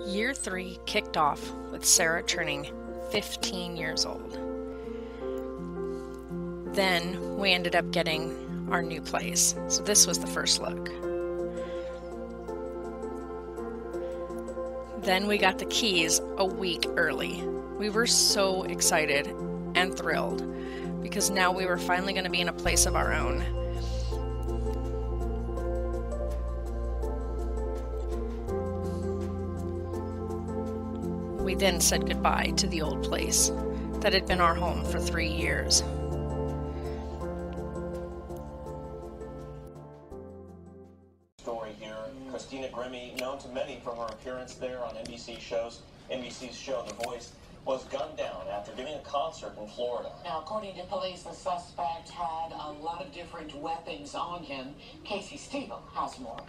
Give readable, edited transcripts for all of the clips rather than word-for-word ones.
Year 3 kicked off with Sarah turning 15 years old. Then we ended up getting our new place. So this was the first look. Then we got the keys a week early. We were so excited and thrilled because now we were finally going to be in a place of our own. We then said goodbye to the old place that had been our home for 3 years. Story here, Christina Grimmie, known to many from her appearance there on NBC shows. NBC's show The Voice was gunned down after giving a concert in Florida. Now, according to police, the suspect had a lot of different weapons on him. Casey Stevens has more.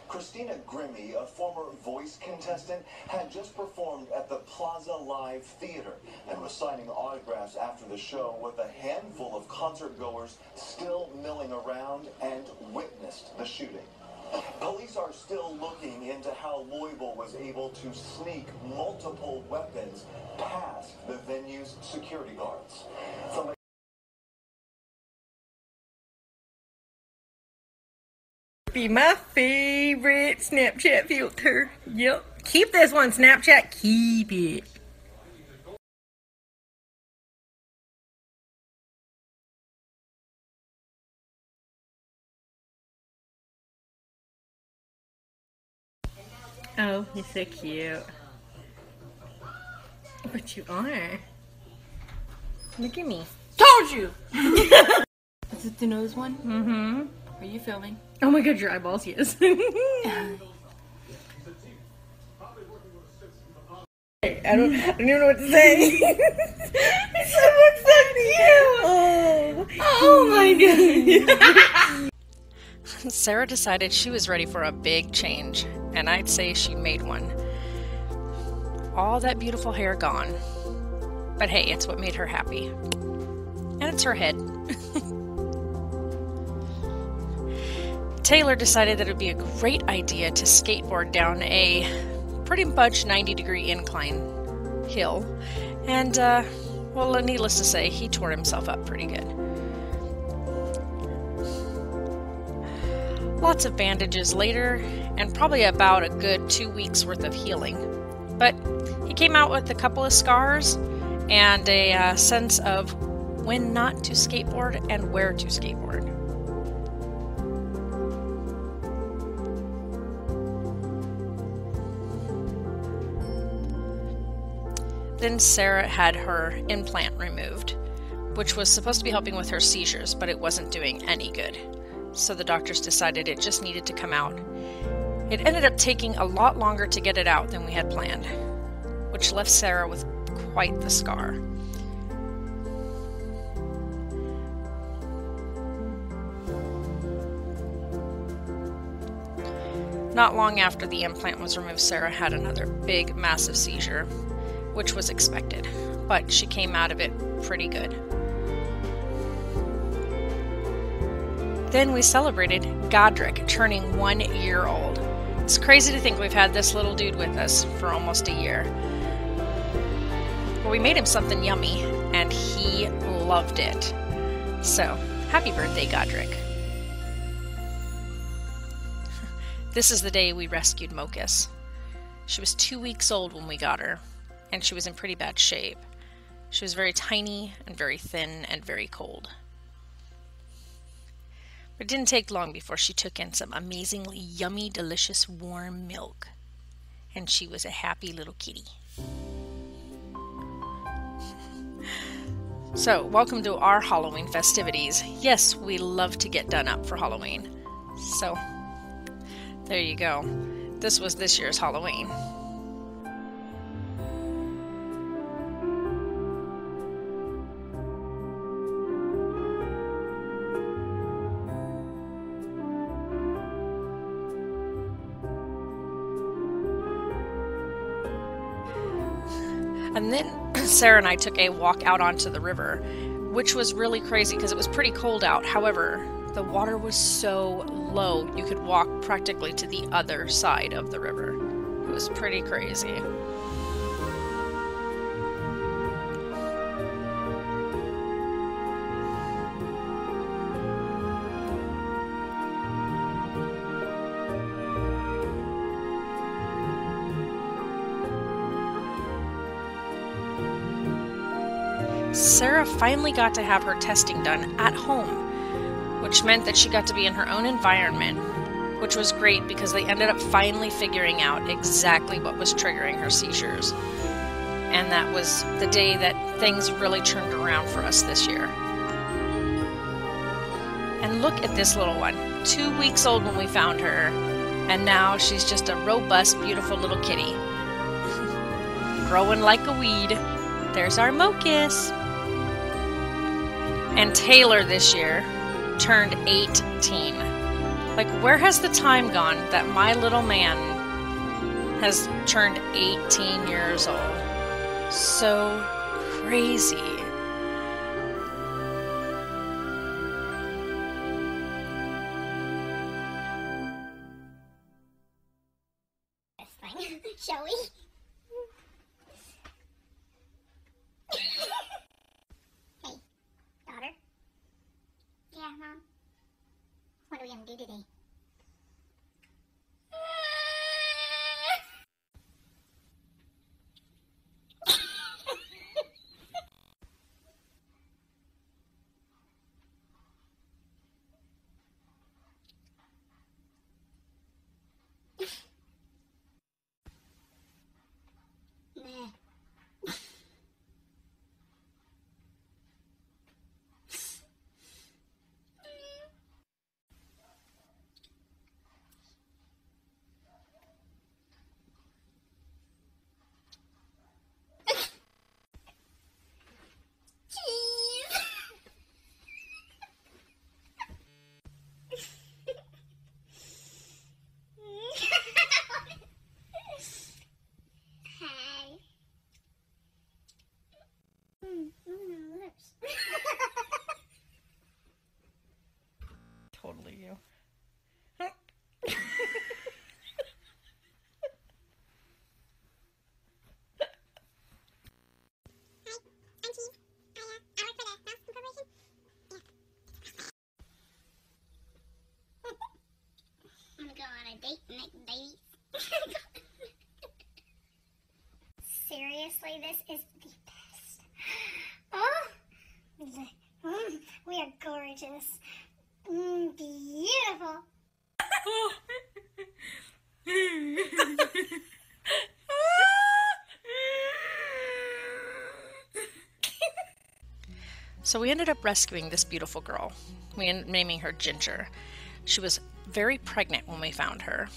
Christina Grimmie, a former Voice contestant, had just performed at the Plaza Live Theater and was signing autographs after the show with a handful of concert goers still milling around and witnessed the shooting. Police are still looking into how Loibl was able to sneak multiple weapons past the venue's security guards. From Be my favorite Snapchat filter. Yep. Keep this one, Snapchat. Keep it. Oh, you're so cute. But you are. Look at me. Told you! Is it the nose one? Mm-hmm. Are you filming? Oh my god, your eyeballs, yes. I don't even know what to say. It looks so cute. Oh my god. Sarah decided she was ready for a big change, and I'd say she made one. All that beautiful hair gone. But hey, it's what made her happy. And it's her head. Taylor decided that it would be a great idea to skateboard down a pretty much 90-degree incline hill. And, well, needless to say, he tore himself up pretty good. Lots of bandages later, and probably about a good 2 weeks worth of healing. But he came out with a couple of scars and a sense of when not to skateboard and where to skateboard. Then Sarah had her implant removed, which was supposed to be helping with her seizures, but it wasn't doing any good. So the doctors decided it just needed to come out. It ended up taking a lot longer to get it out than we had planned, which left Sarah with quite the scar. Not long after the implant was removed, Sarah had another big, massive seizure, which was expected, but she came out of it pretty good. Then we celebrated Godric turning 1 year old. It's crazy to think we've had this little dude with us for almost a year. Well, we made him something yummy, and he loved it. So, happy birthday, Godric. This is the day we rescued Mocus. She was 2 weeks old when we got her, and she was in pretty bad shape. She was very tiny and very thin and very cold. But it didn't take long before she took in some amazingly yummy, delicious, warm milk. And she was a happy little kitty. So, welcome to our Halloween festivities. Yes, we love to get done up for Halloween. So, there you go. This was this year's Halloween. And then Sarah and I took a walk out onto the river, which was really crazy because it was pretty cold out. However, the water was so low you could walk practically to the other side of the river. It was pretty crazy. Sarah finally got to have her testing done at home, which meant that she got to be in her own environment, which was great because they ended up finally figuring out exactly what was triggering her seizures. And that was the day that things really turned around for us this year. And look at this little one, 2 weeks old when we found her, and now she's just a robust, beautiful little kitty. Growing like a weed. There's our Mocus. And Taylor this year turned 18. Like, where has the time gone that my little man has turned 18 years old? So crazy. Shall we? Hey, daughter. Yeah, Mom. What are we gonna do today? Nah. Hi. Lips. Totally you. I'm gonna go on a date and make babies. Seriously, this is the best. Oh, we are gorgeous. Beautiful. So we ended up rescuing this beautiful girl. We ended up naming her Ginger. She was very pregnant when we found her.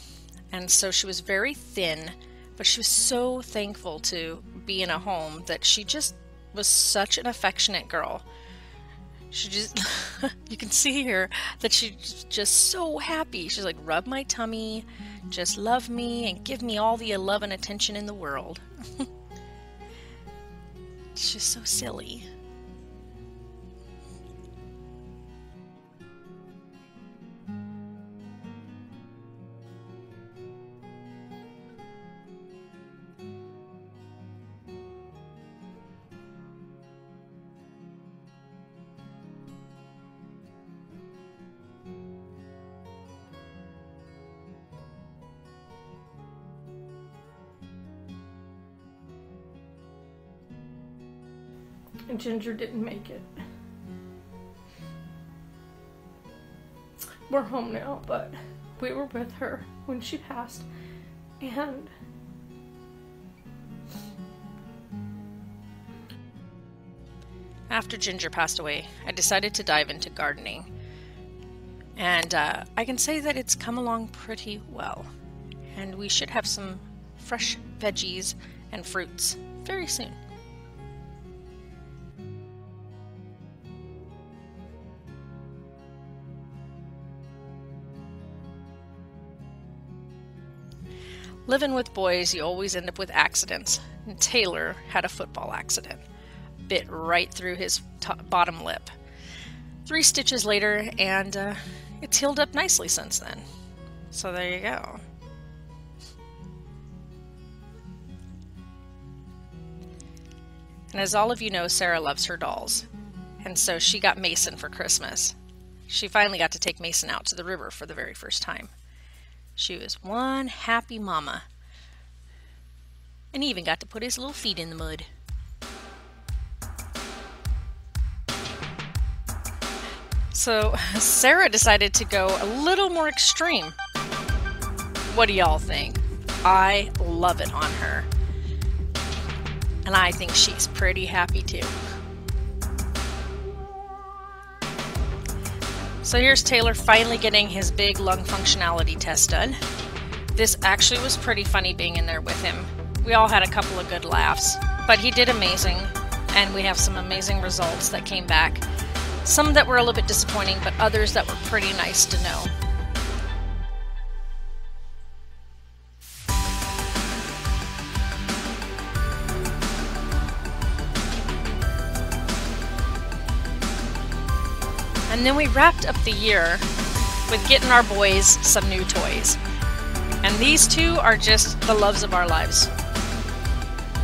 And so she was very thin, but she was so thankful to be in a home that she just was such an affectionate girl. She just, you can see her that she's just so happy. She's like, rub my tummy, just love me, and give me all the love and attention in the world. She's so silly. And Ginger didn't make it. We're home now, but we were with her when she passed, and after Ginger passed away, I decided to dive into gardening. And I can say that it's come along pretty well. And we should have some fresh veggies and fruits very soon. Living with boys, you always end up with accidents. And Taylor had a football accident. Bit right through his bottom lip. 3 stitches later, and it's healed up nicely since then. So there you go. And as all of you know, Sarah loves her dolls. And so she got Mason for Christmas. She finally got to take Mason out to the river for the very first time. She was one happy mama. And he even got to put his little feet in the mud. So Sarah decided to go a little more extreme. What do y'all think? I love it on her. And I think she's pretty happy too. So here's Taylor finally getting his big lung functionality test done. This actually was pretty funny being in there with him. We all had a couple of good laughs, but he did amazing, and we have some amazing results that came back. Some that were a little bit disappointing, but others that were pretty nice to know. And then we wrapped up the year with getting our boys some new toys. And these two are just the loves of our lives.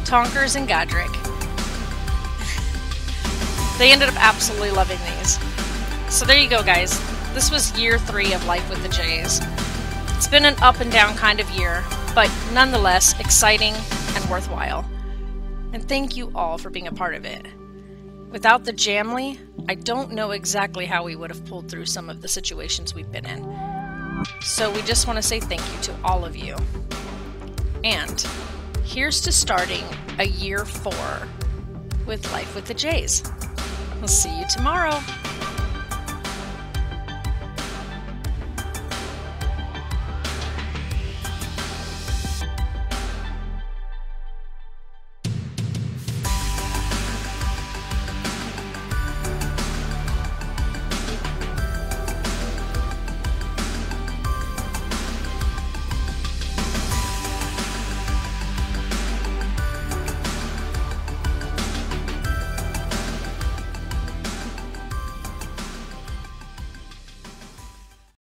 Tonkers and Godric. They ended up absolutely loving these. So there you go, guys. This was year 3 of Life with the Jays. It's been an up and down kind of year, but nonetheless exciting and worthwhile. And thank you all for being a part of it. Without the Jamly, I don't know exactly how we would have pulled through some of the situations we've been in. So we just want to say thank you to all of you. And here's to starting a year 4 with Life with the Jays. We'll see you tomorrow.